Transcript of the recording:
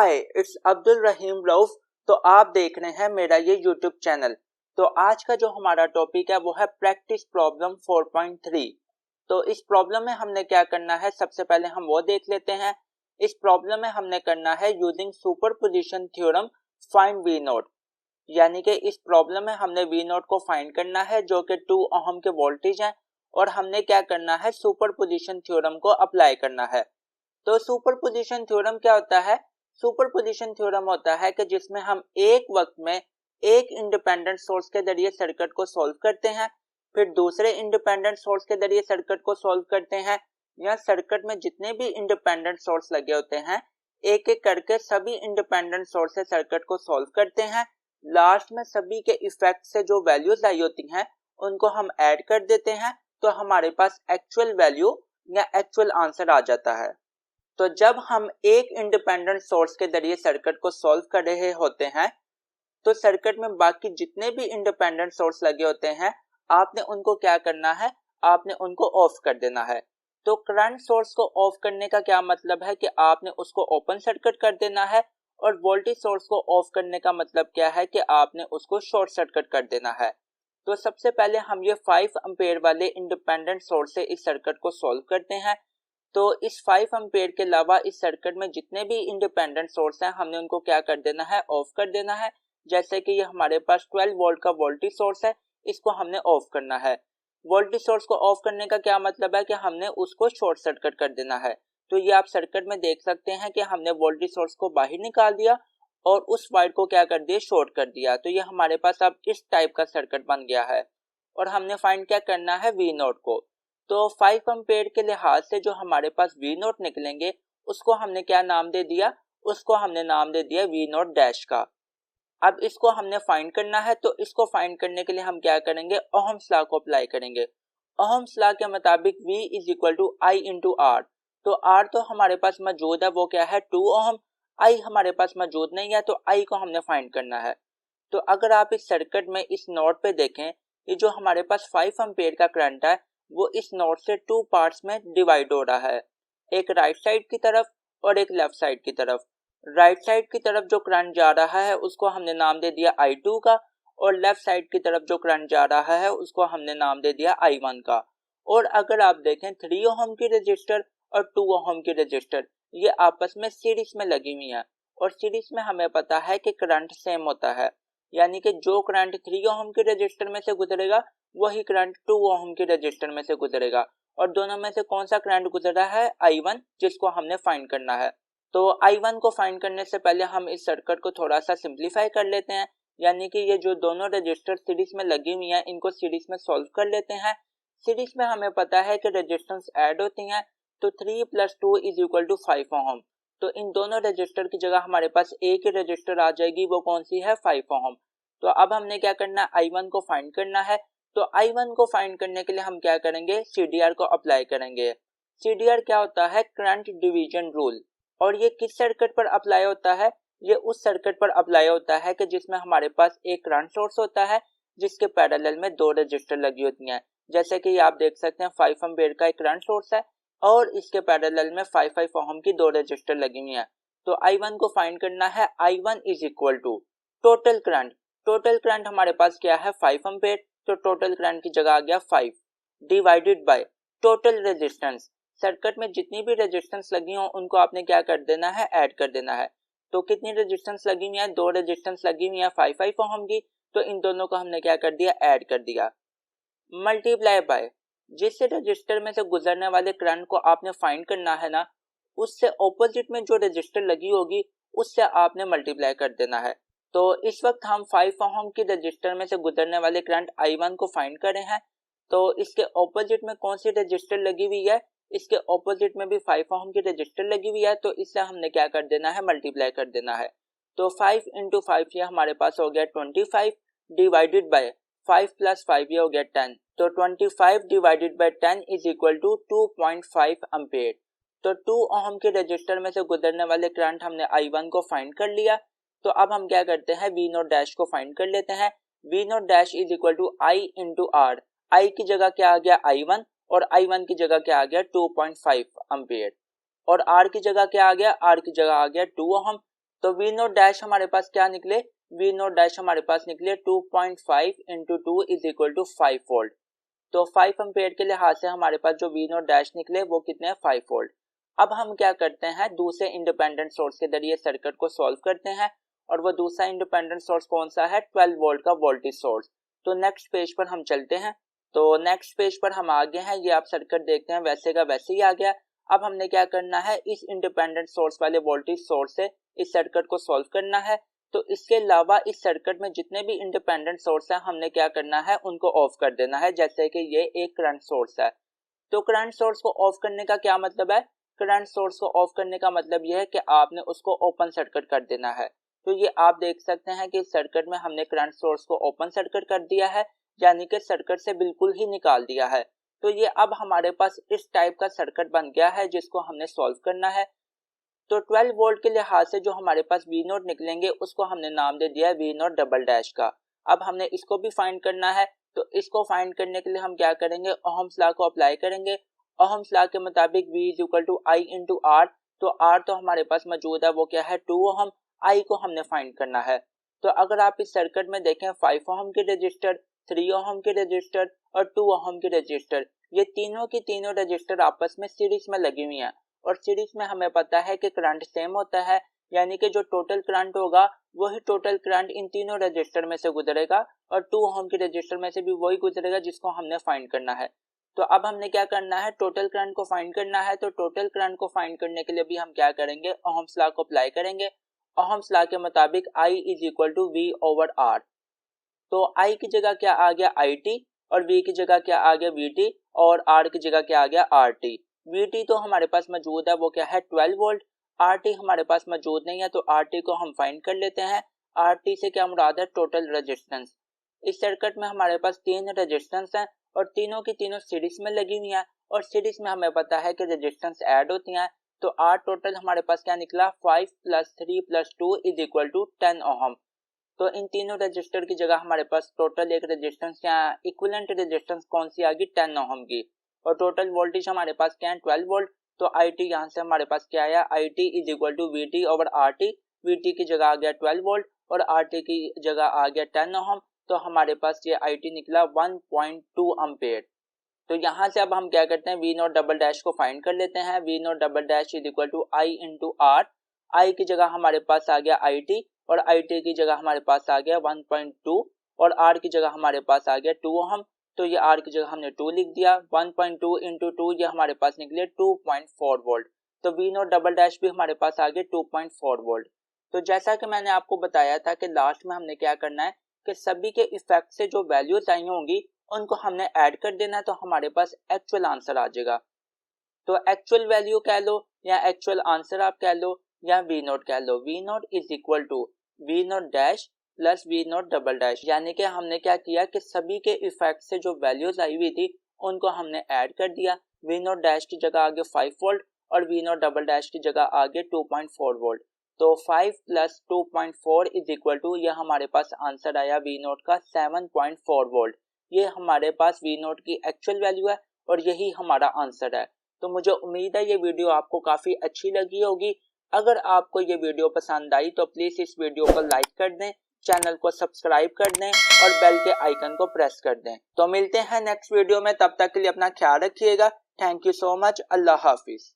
हाय, it's Abdul रहीम रऊफ। तो आप देख रहे हैं मेरा ये यूट्यूब चैनल। तो आज का जो हमारा टॉपिक है वो है प्रैक्टिस प्रॉब्लम 4.3। तो इस प्रॉब्लम में हमने क्या करना है, सबसे पहले हम वो देख लेते हैं। इस प्रॉब्लम में हमने करना है using superposition theorem find V naught, यानी कि इस प्रॉब्लम में हमने वी नोट को फाइंड करना है जो कि 2 ओहम के वोल्टेज हैं, और हमने क्या करना है, सुपरपोजिशन थ्योरम को अप्लाई करना है। तो सुपरपोजिशन थ्योरम क्या होता है? सुपरपोजिशन थ्योरम होता है कि जिसमें हम एक वक्त में एक इंडिपेंडेंट सोर्स के जरिए सर्किट को सॉल्व करते हैं, फिर दूसरे इंडिपेंडेंट सोर्स के जरिए सर्किट को सॉल्व करते हैं, या सर्किट में जितने भी इंडिपेंडेंट सोर्स लगे होते हैं एक एक करके सभी इंडिपेंडेंट सोर्स से सर्किट को सॉल्व करते हैं। लास्ट में सभी के इफेक्ट से जो वैल्यूज आई होती हैं उनको हम ऐड कर देते हैं, तो हमारे पास एक्चुअल वैल्यू या एक्चुअल आंसर आ जाता है। तो जब हम एक इंडिपेंडेंट सोर्स के जरिए सर्किट को सॉल्व कर रहे होते हैं तो सर्किट में बाकी जितने भी इंडिपेंडेंट सोर्स लगे होते हैं आपने उनको क्या करना है, आपने उनको ऑफ कर देना है। तो करंट सोर्स को ऑफ करने का क्या मतलब है कि आपने उसको ओपन सर्किट कर देना है, और वोल्टेज सोर्स को ऑफ करने का मतलब क्या है कि आपने उसको शॉर्ट सर्किट कर देना है। तो सबसे पहले हम ये 5 एम्पेयर वाले इंडिपेंडेंट सोर्स से इस सर्किट को सॉल्व करते हैं। तो इस 5 एम्पेयर के अलावा इस सर्किट में जितने भी इंडिपेंडेंट सोर्स हैं हमने उनको क्या कर देना है, ऑफ कर देना है। जैसे कि ये हमारे पास 12 वोल्ट का वोल्टेज सोर्स है, इसको हमने ऑफ करना है। वोल्टेज सोर्स को ऑफ करने का क्या मतलब है कि हमने उसको शॉर्ट सर्किट कर देना है। तो ये आप सर्किट में देख सकते हैं कि हमने वोल्टेज सोर्स को बाहर निकाल दिया और उस वायर को क्या कर दिया, शॉर्ट कर दिया। तो ये हमारे पास अब इस टाइप का सर्किट बन गया है, और हमने फाइंड क्या करना है, वी नोट को। तो 5 एम्पेयर के लिहाज से जो हमारे पास वी नोट निकलेंगे उसको हमने क्या नाम दे दिया, उसको हमने नाम दे दिया वी नोट डैश का। अब इसको हमने फाइंड करना है, तो इसको फाइंड करने के लिए हम क्या करेंगे, ओहम्स लॉ को अप्लाई करेंगे। ओहम्स लॉ के मुताबिक V is equal to I into R. तो R तो हमारे पास मौजूद है, वो क्या है 2 ओहम। I हमारे पास मौजूद नहीं है, तो I को हमने फाइंड करना है। तो अगर आप इस सर्किट में इस नोड पे देखें, ये जो हमारे पास 5 एम्पेयर का करंट है वो इस नोड से 2 पार्ट्स में डिवाइड हो रहा है, एक राइट साइड की तरफ और एक लेफ्ट साइड की तरफ। राइट साइड की तरफ जो करंट जा रहा है उसको हमने नाम दे दिया I2 का, और लेफ्ट साइड की तरफ जो करंट जा रहा है उसको हमने नाम दे दिया I1 का। और अगर आप देखें 3 ओहम की रजिस्टर और 2 ओहम की रजिस्टर ये आपस में सीरीज में लगी हुई है, और सीरीज में हमें पता है कि करंट सेम होता है, यानी कि जो करंट 3 ओहम के रजिस्टर में से गुजरेगा वही करंट 2 ओहम के रजिस्टर में से गुजरेगा, और दोनों में से कौन सा करंट गुजर रहा है, I1, जिसको हमने फाइंड करना है। तो I1 को फाइंड करने से पहले हम इस सर्किट को थोड़ा सा सिंप्लीफाई कर लेते हैं, यानी कि ये जो दोनों रजिस्टर सीरीज में लगी हुई हैं इनको सीरीज में सॉल्व कर लेते हैं। सीरीज में हमें पता है कि रेजिस्टेंस ऐड होती हैं, तो 3 + 2 = 5 ओहम। तो इन दोनों रजिस्टर की जगह हमारे पास एक ही रजिस्टर आ जाएगी, वो कौन सी है, 5 ओहम। तो अब हमने क्या करना है, I1 को फाइंड करना है। तो I1 को फाइंड करने के लिए हम क्या करेंगे, CDR को अप्लाई करेंगे। CDR क्या होता है, करंट डिवीजन रूल। और ये किस सर्किट पर अप्लाई होता है, ये उस सर्किट पर अप्लाई होता है कि जिसमें हमारे पास एक करंट सोर्स होता है जिसके पैरेलल में 2 रजिस्टर लगी होती हैं। जैसे कि आप देख सकते हैं 5 एम्पेयर का एक करंट सोर्स है और इसके पैरेलल में 5 ओहम की 2 रजिस्टर लगी हुई हैं। तो I1 को फाइंड करना है। I1 is equal to total current. Total current हमारे पास क्या है, 5 एम्पेयर, तो टोटल करंट की जगह आ गया 5, divided by total resistance. Circuit में जितनी भी रेजिस्टेंस लगी हो उनको आपने क्या कर देना है, ऐड कर देना है। तो कितनी रेजिस्टेंस लगी हुई है, 2 रेजिस्टेंस लगी हुई है 5 ओहम की, तो इन दोनों को हमने क्या कर दिया, ऐड कर दिया। मल्टीप्लाई बाय जिस रजिस्टर में से गुजरने वाले करंट को आपने फाइंड करना है ना, उससे ऑपोजिट में जो रजिस्टर लगी होगी उससे आपने मल्टीप्लाई कर देना है। तो इस वक्त हम 5 ओहम की रजिस्टर में से गुजरने वाले करंट I1 को फाइंड कर रहे हैं। तो इसके ऑपोजिट में कौन सी रजिस्टर लगी हुई है, इसके ऑपोजिट में भी 5 ओहम की रजिस्टर लगी हुई है, तो इससे हमने क्या कर देना है, मल्टीप्लाई कर देना है। तो 5 × 5 ये हमारे पास हो गया 25, डिवाइडेड बाय 5 + 5 ये हो गया 10। तो 25 divided by 10 is equal to 2.5 ampere. तो 2 ओहम के रजिस्टर में से गुजरने वाले करंट हमने I1 को फाइंड कर लिया। तो अब हम क्या करते हैं, V नोट डैश को फाइंड कर लेते हैं। V naught dash is equal to I into R. I की जगह क्या आ गया, I1, और I1 की जगह क्या आ गया, 2.5 एम्पेयर, और R की जगह क्या आ गया, R की जगह आ गया 2 ओहम। तो वी नोट डैश हमारे पास क्या निकले, वी नोट डैश हमारे पास निकले 2.5 into 2 is equal to 5 volt. तो 5 एम्पेयर के लिहाज से हमारे पास जो वी नोट डैश निकले वो कितने हैं, 5 वोल्ट। अब हम क्या करते हैं, दूसरे इंडिपेंडेंट सोर्स के जरिए सर्किट को सॉल्व करते हैं, और वो दूसरा इंडिपेंडेंट सोर्स कौन सा है, 12 वोल्ट का वोल्टेज सोर्स। तो नेक्स्ट पेज पर हम चलते हैं। तो नेक्स्ट पेज पर हम आ गए हैं, ये आप सर्किट देखते हैं वैसे का वैसे ही आ गया। अब हमने क्या करना है, इस इंडिपेंडेंट सोर्स वाले वोल्टेज सोर्स से इस सर्किट को सॉल्व करना है। तो इसके अलावा इस सर्किट में जितने भी इंडिपेंडेंट सोर्स हैं हमने क्या करना है, उनको ऑफ कर देना है। जैसे कि ये एक करंट सोर्स है, तो करंट सोर्स को ऑफ करने का क्या मतलब है, करंट सोर्स को ऑफ करने का मतलब यह है कि आपने उसको ओपन सर्किट कर देना है। तो ये आप देख सकते हैं कि इस सर्किट में हमने करंट सोर्स को ओपन सर्किट कर दिया है, यानी कि सर्किट से बिल्कुल ही निकाल दिया है। तो ये अब हमारे पास इस टाइप का सर्किट बन गया है जिसको हमने सॉल्व करना है। तो 12 वोल्ट के लिहाज से जो हमारे पास वी नोट निकलेंगे उसको हमने नाम दे दिया है वी नोट डबल डैश का। अब हमने इसको भी फाइंड करना है, तो इसको फाइंड करने के लिए हम क्या करेंगे, ओहम्स लॉ को अप्लाई करेंगे। ओहम्स लॉ के मुताबिक V is equal to I into R. तो R तो हमारे पास मौजूद है, वो क्या है 2 ओहम। I को हमने फाइंड करना है। तो अगर आप इस सर्किट में देखें 5 ओहम के रजिस्टर, 3 ओहम के रजिस्टर और 2 ओहम के रजिस्टर, ये तीनों की तीनों रजिस्टर आपस में सीरीज में लगी हुई हैं, और सीरीज में हमें पता है कि करंट सेम होता है, यानी कि जो टोटल करंट होगा वही टोटल करंट इन तीनों रजिस्टर में से गुजरेगा, और 2 ओहम के रजिस्टर में से भी वही गुजरेगा जिसको हमने फाइंड करना है। तो अब हमने क्या करना है, टोटल करंट को फाइंड करना है। तो टोटल करंट को फाइंड करने के लिए भी हम क्या करेंगे, ओहम्स लॉ को अप्लाई करेंगे। ओहम्स लॉ के मुताबिक I is equal to V over R। तो I की जगह क्या आ गया IT, और V की जगह क्या आ गया VT, और R की जगह क्या आ गया RT। VT तो हमारे पास मौजूद है, वो क्या है 12 वोल्ट। RT हमारे पास मौजूद नहीं है, तो RT को हम फाइंड कर लेते हैं। RT से क्या मुराद है, टोटल रेजिस्टेंस। इस सर्किट में हमारे पास 3 रेजिस्टेंस हैं, और तीनों की तीनों सीरीज में लगी हुई हैं, और सीरीज में हमें पता है कि रेजिस्टेंस ऐड होती हैं। तो R टोटल हमारे पास क्या निकला, 5 + 3 + 2 इज इक्वल टू 10 ओहम। तो इन तीनों रजिस्टर की जगह हमारे पास टोटल एक रेजिस्टेंस या इक्विवेलेंट रेजिस्टेंस कौन सी आ गई, 10 ओहम की। और टोटल वोल्टेज हमारे पास क्या है, 12 वोल्ट। तो IT यहाँ से हमारे पास क्या आया, IT is equal to VT over RT। VT की जगह आ गया 12 वोल्ट और RT की जगह आ गया 10 ओहम। तो हमारे पास ये IT निकला 1.2 एम्पेयर। तो यहाँ से अब हम क्या करते हैं, वी नोट डबल डैश को फाइंड कर लेते हैं। V naught double dash is equal to I into R. I की जगह हमारे पास आ गया IT, और IT की जगह हमारे पास आ गया 1.2, और R की जगह हमारे पास आ गया 2 ओहम। तो ये R की जगह हमने 2 लिख दिया। 1.2 इंटू 2 ये हमारे पास निकले 2.4 वोल्ट। तो वी नोट डबल डैश भी हमारे पास आ गए 2.4 वोल्ट। तो जैसा कि मैंने आपको बताया था कि लास्ट में हमने क्या करना है कि सभी के इफेक्ट से जो वैल्यूज आई होंगी उनको हमने ऐड कर देना है, तो हमारे पास एक्चुअल आंसर आ जाएगा। तो एक्चुअल वैल्यू कह लो या एक्चुअल आंसर आप कह लो या वी नोट कह लो। V naught is equal to V naught dash plus V naught double dash, यानी कि हमने क्या किया कि सभी के इफेक्ट से जो वैल्यूज आई हुई थी उनको हमने ऐड कर दिया। वी नोट डैश की जगह आ गया 5 वोल्ट और वी नोट डबल डैश की जगह आ गया 2.4 वोल्ट। तो 5 + 2.4 इज इक्वल टू, यह हमारे पास आंसर आया वी नोट का 7.4 वोल्ट। ये हमारे पास वी नोट की एक्चुअल वैल्यू है और यही हमारा आंसर है। तो मुझे उम्मीद है ये वीडियो आपको काफ़ी अच्छी लगी होगी। अगर आपको ये वीडियो पसंद आई तो प्लीज़ इस वीडियो को लाइक कर दें, चैनल को सब्सक्राइब कर दें और बेल के आइकन को प्रेस कर दें। तो मिलते हैं नेक्स्ट वीडियो में, तब तक के लिए अपना ख्याल रखिएगा। Thank you so much. अल्लाह हाफिज़।